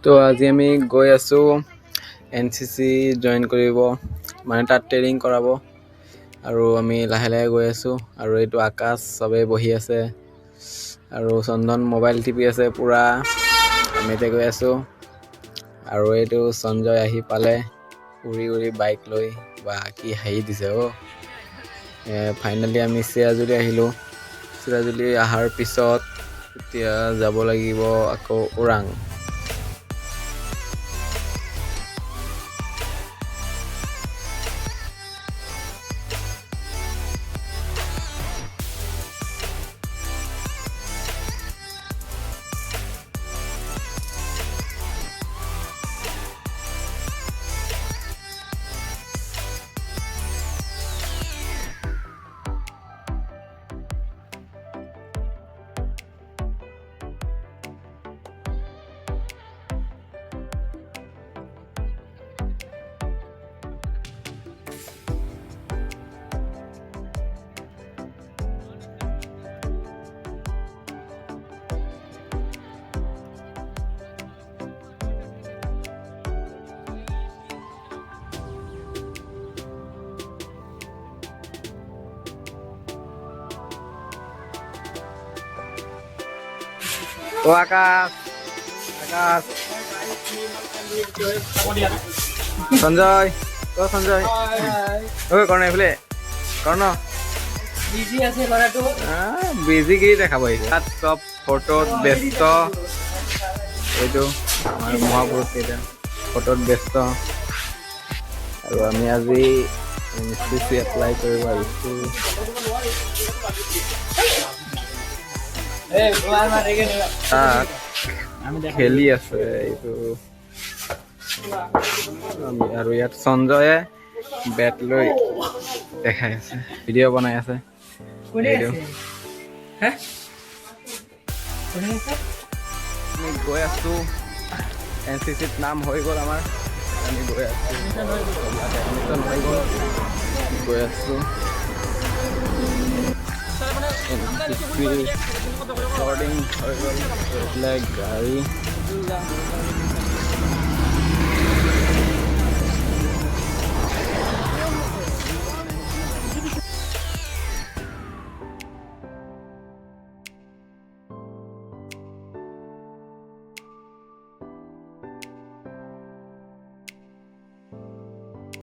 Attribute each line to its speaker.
Speaker 1: তো আজি আমি গৈ আছোঁ NCC জইন কৰিব, মানে তাত ট্ৰেইনিং কৰাব। আৰু আমি লাহে লাহে গৈ আছোঁ। আৰু এইটো আকাশ চবেই বহি আছে আৰু চন্দন মোবাইল টিপি আছে পুৰা। আমি এতিয়া গৈ আছোঁ। আৰু এইটো সঞ্জয় আহি পালে উৰি উৰি বাইক লৈ, বা কি হাঁহি দিছে ফাইনেলি আমি চিৰাজুলি আহিলোঁ। চিৰাজুলি অহাৰ পিছত এতিয়া যাব লাগিব আকৌ ওৰাং। ও আকাশ, আকাশ, সঞ্জয়, সঞ্জয়, কৰ্ণ এইফালে, কৰ্ণ বিজি কি দেখাব আহিছে। তাত চব ফটোত ব্যস্ত। এইটো আমাৰ মহাপুৰুষ কেইটা ফটোত ব্যস্ত। আৰু আমি আজি NCC এপ্লাই কৰিব আহিছোঁ। তাত খেলি আছে এইটো। আৰু ইয়াত সঞ্জয়ে বেট লৈ দেখাই আছে, ভিডিঅ' বনাই আছে। আমি গৈ আছো, NCCত নাম হৈ গ'ল আমাৰ। আমি গৈ আছো, এডমিশ্যন হৈ গ'ল, গৈ আছো। ৰেকৰ্ডিং হৈ গ'ল, গাড়ী